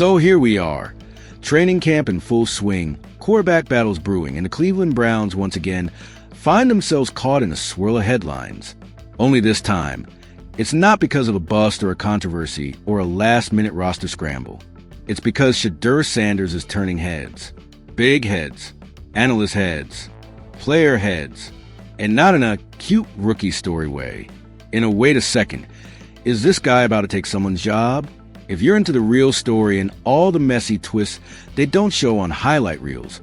So here we are, training camp in full swing, quarterback battles brewing, and the Cleveland Browns once again find themselves caught in a swirl of headlines. Only this time, it's not because of a bust or a controversy or a last-minute roster scramble. It's because Shedeur Sanders is turning heads. Big heads, analyst heads, player heads, and not in a cute rookie story way. In a wait a second, is this guy about to take someone's job? If you're into the real story and all the messy twists they don't show on highlight reels,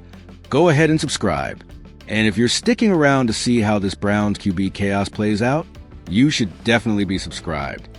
go ahead and subscribe. And if you're sticking around to see how this Browns QB chaos plays out, you should definitely be subscribed.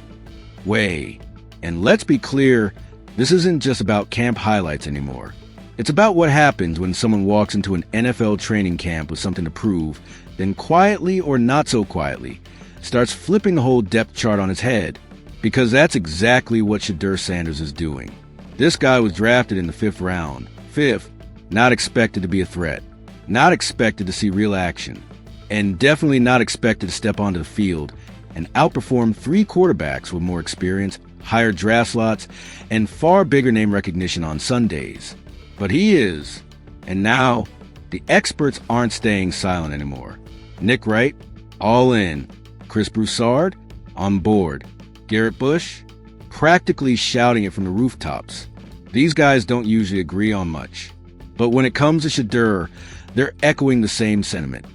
And let's be clear, this isn't just about camp highlights anymore. It's about what happens when someone walks into an NFL training camp with something to prove, then quietly or not so quietly, starts flipping the whole depth chart on its head. Because that's exactly what Shedeur Sanders is doing. This guy was drafted in the 5th round. 5th, not expected to be a threat. Not expected to see real action. And definitely not expected to step onto the field and outperform 3 quarterbacks with more experience, higher draft slots, and far bigger name recognition on Sundays. But he is. And now, the experts aren't staying silent anymore. Nick Wright, all in. Chris Broussard, on board. Garrett Bush, practically shouting it from the rooftops. These guys don't usually agree on much. But when it comes to Shedeur, they're echoing the same sentiment.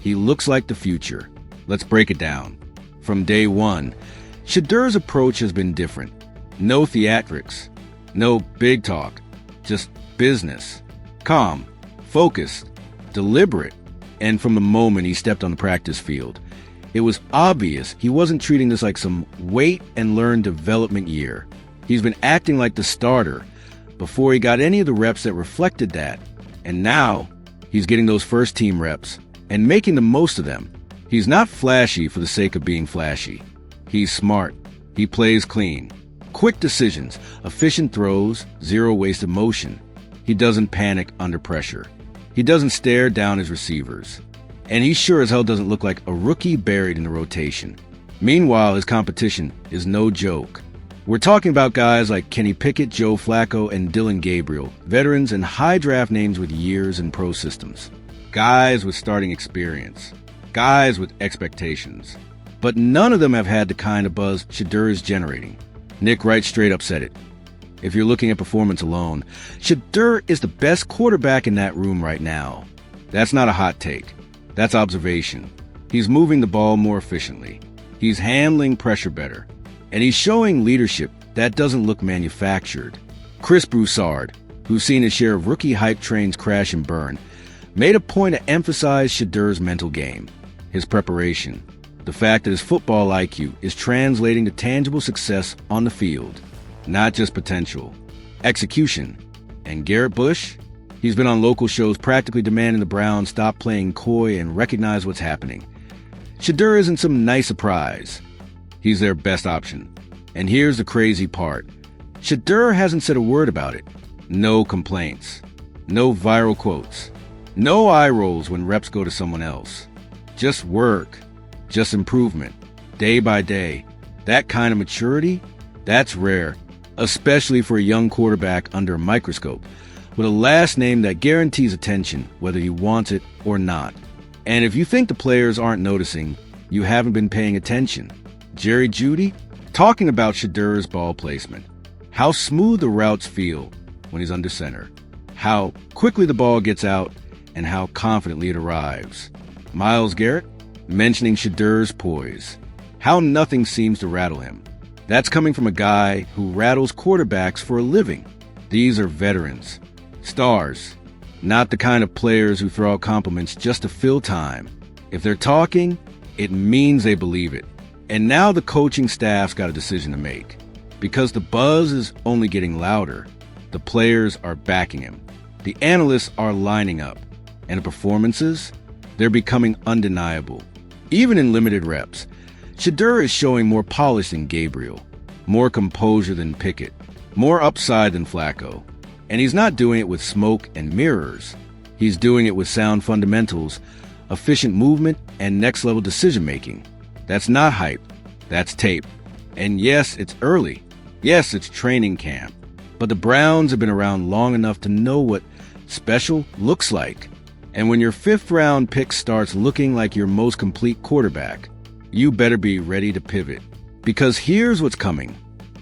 He looks like the future. Let's break it down. From day one, Shedeur's approach has been different. No theatrics. No big talk. Just business. Calm, focused, deliberate. And from the moment he stepped on the practice field, it was obvious he wasn't treating this like some wait-and-learn development year. He's been acting like the starter before he got any of the reps that reflected that. And now, he's getting those first-team reps and making the most of them. He's not flashy for the sake of being flashy. He's smart. He plays clean. Quick decisions, efficient throws, zero wasted motion. He doesn't panic under pressure. He doesn't stare down his receivers. And he sure as hell doesn't look like a rookie buried in the rotation. Meanwhile, his competition is no joke. We're talking about guys like Kenny Pickett, Joe Flacco, and Dylan Gabriel, veterans and high draft names with years in pro systems. Guys with starting experience. Guys with expectations. But none of them have had the kind of buzz Shedeur is generating. Nick Wright straight up said it. If you're looking at performance alone, Shedeur is the best quarterback in that room right now. That's not a hot take. That's observation. He's moving the ball more efficiently. He's handling pressure better. And he's showing leadership that doesn't look manufactured. Chris Broussard, who's seen his share of rookie hype trains crash and burn, made a point to emphasize Shedeur's mental game, his preparation, the fact that his football IQ is translating to tangible success on the field, not just potential. Execution. And Garrett Bush? He's been on local shows practically demanding the Browns stop playing coy and recognize what's happening. Shedeur isn't some nice surprise. He's their best option. And here's the crazy part. Shedeur hasn't said a word about it. No complaints. No viral quotes. No eye rolls when reps go to someone else. Just work. Just improvement. Day by day. That kind of maturity? That's rare. Especially for a young quarterback under a microscope, with a last name that guarantees attention whether he wants it or not. And if you think the players aren't noticing, you haven't been paying attention. Jerry Jeudy, talking about Shedeur's ball placement. How smooth the routes feel when he's under center. How quickly the ball gets out and how confidently it arrives. Myles Garrett, mentioning Shedeur's poise. How nothing seems to rattle him. That's coming from a guy who rattles quarterbacks for a living. These are veterans. Stars, not the kind of players who throw out compliments just to fill time. If they're talking, it means they believe it. And now the coaching staff's got a decision to make. Because the buzz is only getting louder, the players are backing him. The analysts are lining up. And the performances, they're becoming undeniable. Even in limited reps, Shedeur is showing more polish than Gabriel, more composure than Pickett, more upside than Flacco. And he's not doing it with smoke and mirrors. He's doing it with sound fundamentals, efficient movement, and next-level decision-making. That's not hype. That's tape. And yes, it's early. Yes, it's training camp. But the Browns have been around long enough to know what special looks like. And when your fifth-round pick starts looking like your most complete quarterback, you better be ready to pivot. Because here's what's coming.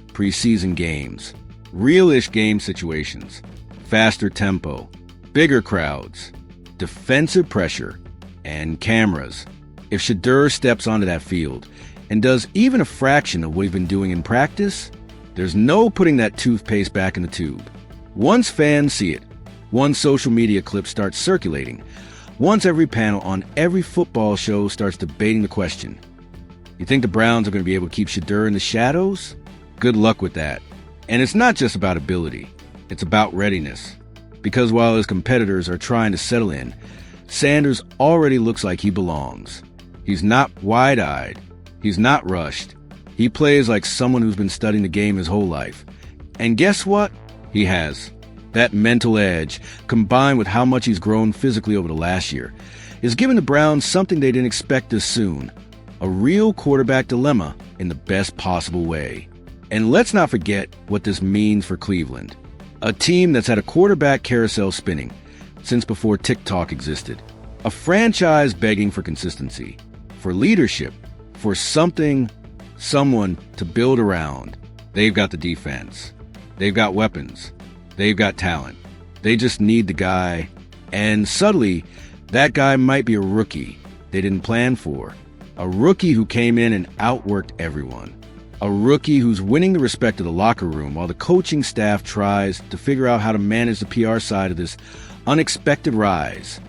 Preseason games, real-ish game situations, faster tempo, bigger crowds, defensive pressure, and cameras. If Shedeur steps onto that field and does even a fraction of what he's been doing in practice, there's no putting that toothpaste back in the tube. Once fans see it, once social media clips start circulating, once every panel on every football show starts debating the question, you think the Browns are going to be able to keep Shedeur in the shadows? Good luck with that. And it's not just about ability. It's about readiness. Because while his competitors are trying to settle in, Sanders already looks like he belongs. He's not wide-eyed. He's not rushed. He plays like someone who's been studying the game his whole life. And guess what? He has. That mental edge, combined with how much he's grown physically over the last year, is giving the Browns something they didn't expect this soon. A real quarterback dilemma in the best possible way. And let's not forget what this means for Cleveland. A team that's had a quarterback carousel spinning since before TikTok existed. A franchise begging for consistency, for leadership, for someone to build around. They've got the defense. They've got weapons. They've got talent. They just need the guy. And subtly, that guy might be a rookie they didn't plan for. A rookie who came in and outworked everyone. A rookie who's winning the respect of the locker room while the coaching staff tries to figure out how to manage the PR side of this unexpected rise.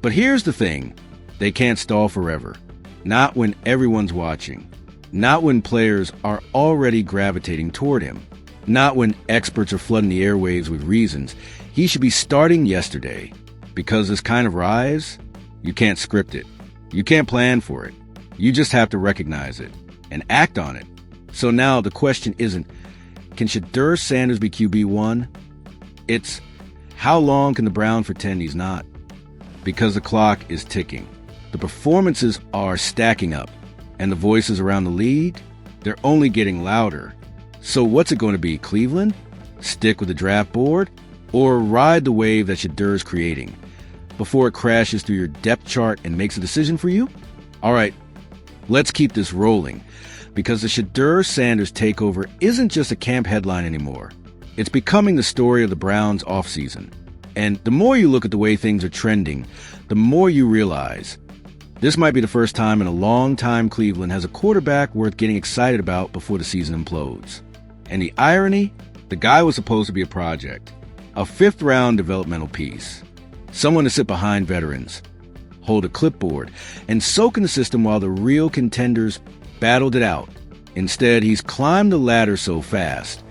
But here's the thing. They can't stall forever. Not when everyone's watching. Not when players are already gravitating toward him. Not when experts are flooding the airwaves with reasons he should be starting yesterday. Because this kind of rise, you can't script it. You can't plan for it. You just have to recognize it and act on it. So now the question isn't, can Shedeur Sanders be QB1? It's, how long can the Browns pretend he's not? Because the clock is ticking. The performances are stacking up. And the voices around the league, they're only getting louder. So what's it going to be, Cleveland? Stick with the draft board? Or ride the wave that Shedeur's creating before it crashes through your depth chart and makes a decision for you? All right, let's keep this rolling. Because the Shedeur Sanders takeover isn't just a camp headline anymore. It's becoming the story of the Browns' offseason. And the more you look at the way things are trending, the more you realize this might be the first time in a long time Cleveland has a quarterback worth getting excited about before the season implodes. And the irony? The guy was supposed to be a project, a fifth-round developmental piece, someone to sit behind veterans, hold a clipboard, and soak in the system while the real contenders battled it out. Instead, he's climbed the ladder so fast,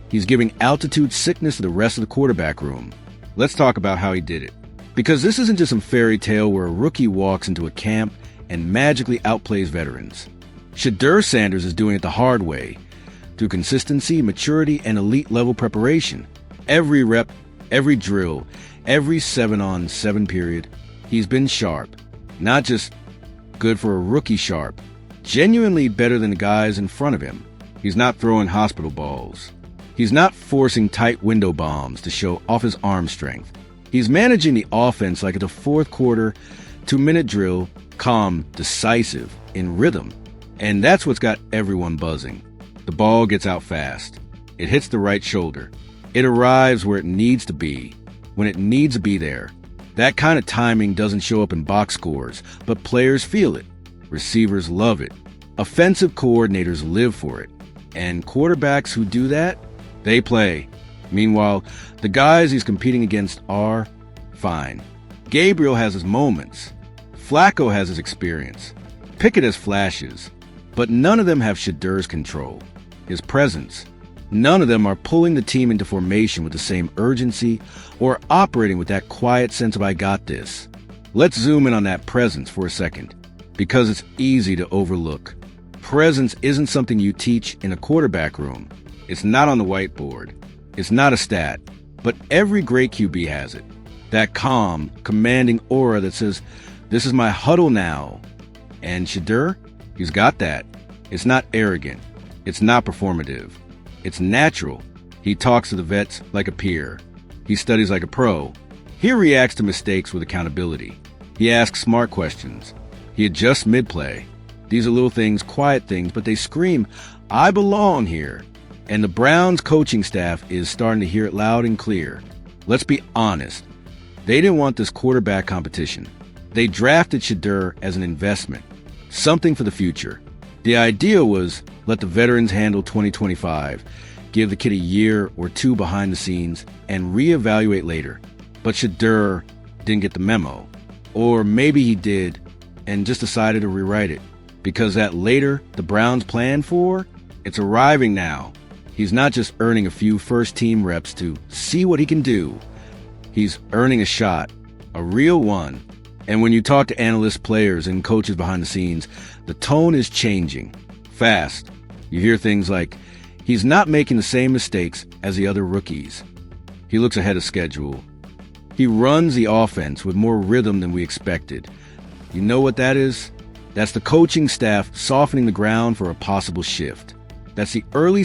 he's giving altitude sickness to the rest of the quarterback room. Let's talk about how he did it. Because this isn't just some fairy tale where a rookie walks into a camp and magically outplays veterans. Shedeur Sanders is doing it the hard way, through consistency, maturity, and elite-level preparation. Every rep, every drill, every 7-on-7 period, he's been sharp. Not just good for a rookie sharp, genuinely better than the guys in front of him. He's not throwing hospital balls. He's not forcing tight window bombs to show off his arm strength. He's managing the offense like it's a fourth quarter, 2-minute drill, calm, decisive, in rhythm. And that's what's got everyone buzzing. The ball gets out fast. It hits the right shoulder. It arrives where it needs to be, when it needs to be there. That kind of timing doesn't show up in box scores, but players feel it. Receivers love it. Offensive coordinators live for it. And quarterbacks who do that, they play. Meanwhile, the guys he's competing against are fine. Gabriel has his moments. Flacco has his experience. Pickett has flashes. But none of them have Shedeur's control, his presence. None of them are pulling the team into formation with the same urgency or operating with that quiet sense of I got this. Let's zoom in on that presence for a second, because it's easy to overlook. Presence isn't something you teach in a quarterback room. It's not on the whiteboard. It's not a stat. But every great QB has it. That calm, commanding aura that says, this is my huddle now. And Shedeur, he's got that. It's not arrogant. It's not performative. It's natural. He talks to the vets like a peer. He studies like a pro. He reacts to mistakes with accountability. He asks smart questions. He adjusts mid-play. These are little things, quiet things, but they scream, "I belong here." And the Browns coaching staff is starting to hear it loud and clear. Let's be honest. They didn't want this quarterback competition. They drafted Shedeur as an investment, something for the future. The idea was let the veterans handle 2025, give the kid a year or two behind the scenes, and reevaluate later. But Shedeur didn't get the memo. Or maybe he did and just decided to rewrite it. Because that later the Browns planned for, it's arriving now. He's not just earning a few first-team reps to see what he can do. He's earning a shot, a real one. And when you talk to analysts, players, and coaches behind the scenes, the tone is changing. Fast. You hear things like, he's not making the same mistakes as the other rookies. He looks ahead of schedule. He runs the offense with more rhythm than we expected. You know what that is? That's the coaching staff softening the ground for a possible shift. That's the early